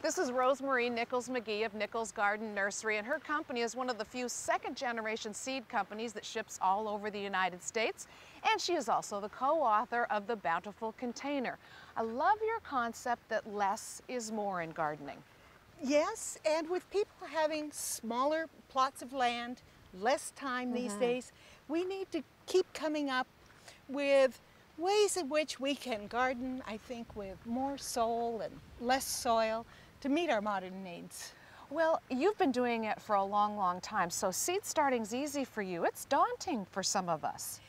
This is Rosemarie Nichols McGee of Nichols Garden Nursery, and her company is one of the few second-generation seed companies that ships all over the United States, and she is also the co-author of The Bountiful Container. I love your concept that less is more in gardening. Yes, and with people having smaller plots of land, less time these days, we need to keep coming up with ways in which we can garden, I think, with more soul and less soil to meet our modern needs. Well, you've been doing it for a long, long time, so seed starting's easy for you. It's daunting for some of us.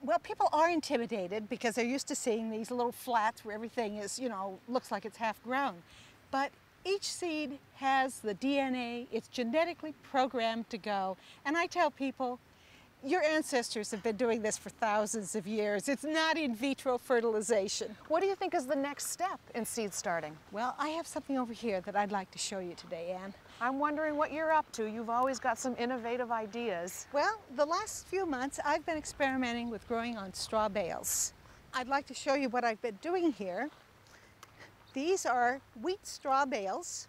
Well, people are intimidated because they're used to seeing these little flats where everything is, looks like it's half grown. But each seed has the DNA, it's genetically programmed to go. And I tell people, your ancestors have been doing this for thousands of years. It's not in vitro fertilization. What do you think is the next step in seed starting? Well, I have something over here that I'd like to show you today, Ann. I'm wondering what you're up to. You've always got some innovative ideas. Well, the last few months I've been experimenting with growing on straw bales. I'd like to show you what I've been doing here. These are wheat straw bales.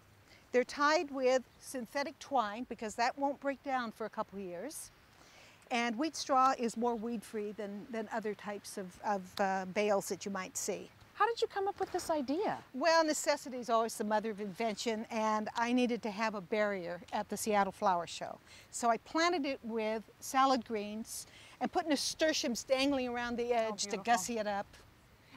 They're tied with synthetic twine because that won't break down for a couple of years. And wheat straw is more weed-free than other types of bales that you might see. How did you come up with this idea? Well, necessity is always the mother of invention, and I needed to have a barrier at the Seattle Flower Show. So I planted it with salad greens and put nasturtiums dangling around the edge to gussy it up.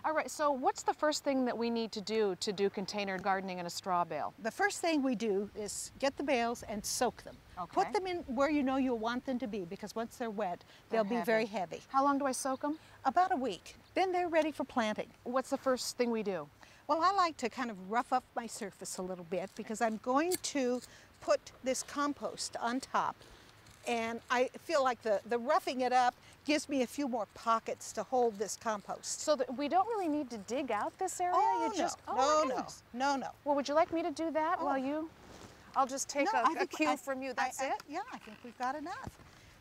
All right, so what's the first thing that we need to do container gardening in a straw bale? The first thing we do is get the bales and soak them. Okay. Put them in where you know you'll want them to be, because once they're wet, they'll be very heavy. How long do I soak them? About a week. Then they're ready for planting. What's the first thing we do? Well, I like to kind of rough up my surface a little bit because I'm going to put this compost on top. And I feel like the roughing it up gives me a few more pockets to hold this compost. So that we don't really need to dig out this area? No. Well, would you like me to do that while you... I'll just take a cue from you. That's it? Yeah, I think we've got enough.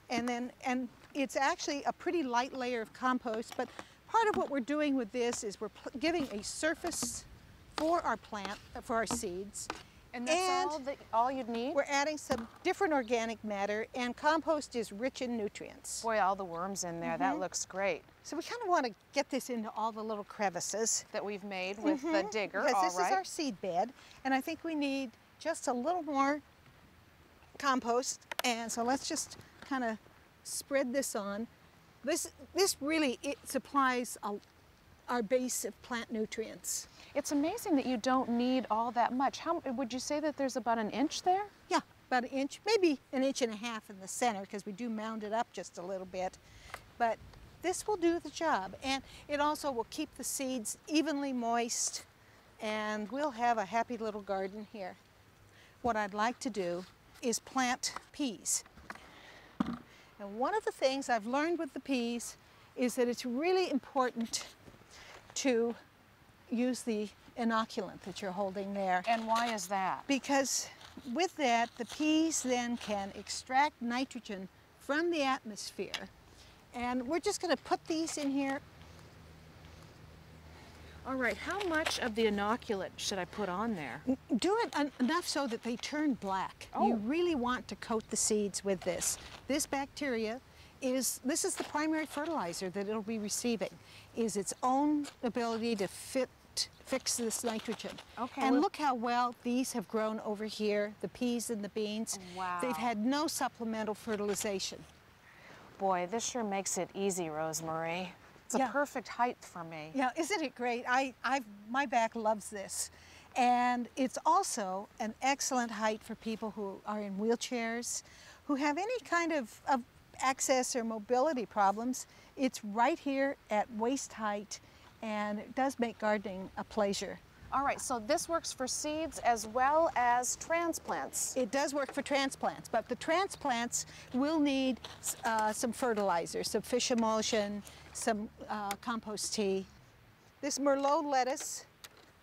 And it's actually a pretty light layer of compost, but part of what we're doing with this is we're giving a surface for our plant, for our seeds. And that's all you'd need? We're adding some different organic matter, and compost is rich in nutrients. Boy, all the worms in there. That looks great. So we kind of want to get this into all the little crevices that we've made with the digger. Because this is our seed bed, and I think we need just a little more compost. And so let's just kind of spread this on. This really, it supplies our base of plant nutrients. It's amazing that you don't need all that much. How would you say that there's about an inch there? Yeah, about an inch, maybe an inch and a half in the center, because we do mound it up just a little bit. But this will do the job, and it also will keep the seeds evenly moist, and we'll have a happy little garden here. What I'd like to do is plant peas. And one of the things I've learned with the peas is that it's really important to use the inoculant that you're holding there. And why is that? Because with that, the peas then can extract nitrogen from the atmosphere. And we're just going to put these in here. All right, how much of the inoculant should I put on there? Do it enough so that they turn black. Oh. You really want to coat the seeds with this. This bacteria this is the primary fertilizer that it'll be receiving, is its own ability to fix this nitrogen. Okay. And look how well these have grown over here, the peas and the beans. Wow. They've had no supplemental fertilization. Boy, this sure makes it easy, Rosemarie. It's a perfect height for me. Yeah, isn't it great? My back loves this. And it's also an excellent height for people who are in wheelchairs, who have any kind of access or mobility problems. It's right here at waist height, and it does make gardening a pleasure. All right, so this works for seeds as well as transplants. It does work for transplants, but the transplants will need some fertilizer, some fish emulsion, some compost tea. This Merlot lettuce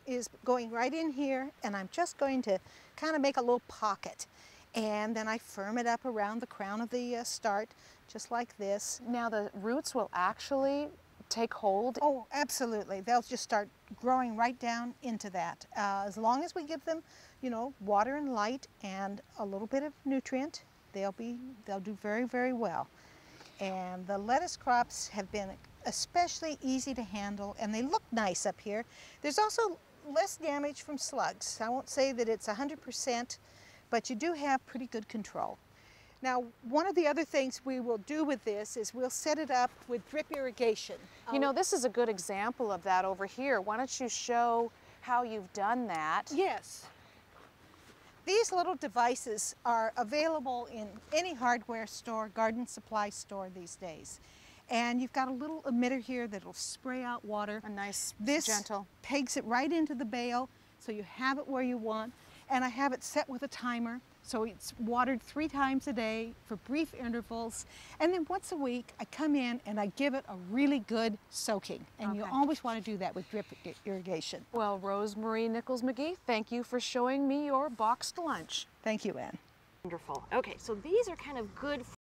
is going right in here, and I'm just going to kind of make a little pocket. And then I firm it up around the crown of the start, just like this. Now the roots will actually take hold? Oh, absolutely. They'll just start growing right down into that. As long as we give them, you know, water and light and a little bit of nutrient, they'll do very, very well. And the lettuce crops have been especially easy to handle, and they look nice up here. There's also less damage from slugs. I won't say that it's 100%, but you do have pretty good control. Now, one of the other things we will do with this is we'll set it up with drip irrigation. You know, this is a good example of that over here. Why don't you show how you've done that? Yes. These little devices are available in any hardware store, garden supply store these days. And you've got a little emitter here that'll spray out water. A nice, this gentle. pegs it right into the bale, so you have it where you want. And I have it set with a timer, so it's watered 3 times a day for brief intervals. And then once a week, I come in and I give it a really good soaking. And you always want to do that with drip irrigation. Well, Rosemarie Nichols McGee, thank you for showing me your boxed lunch. Thank you, Ann. Wonderful. Okay, so these are kind of good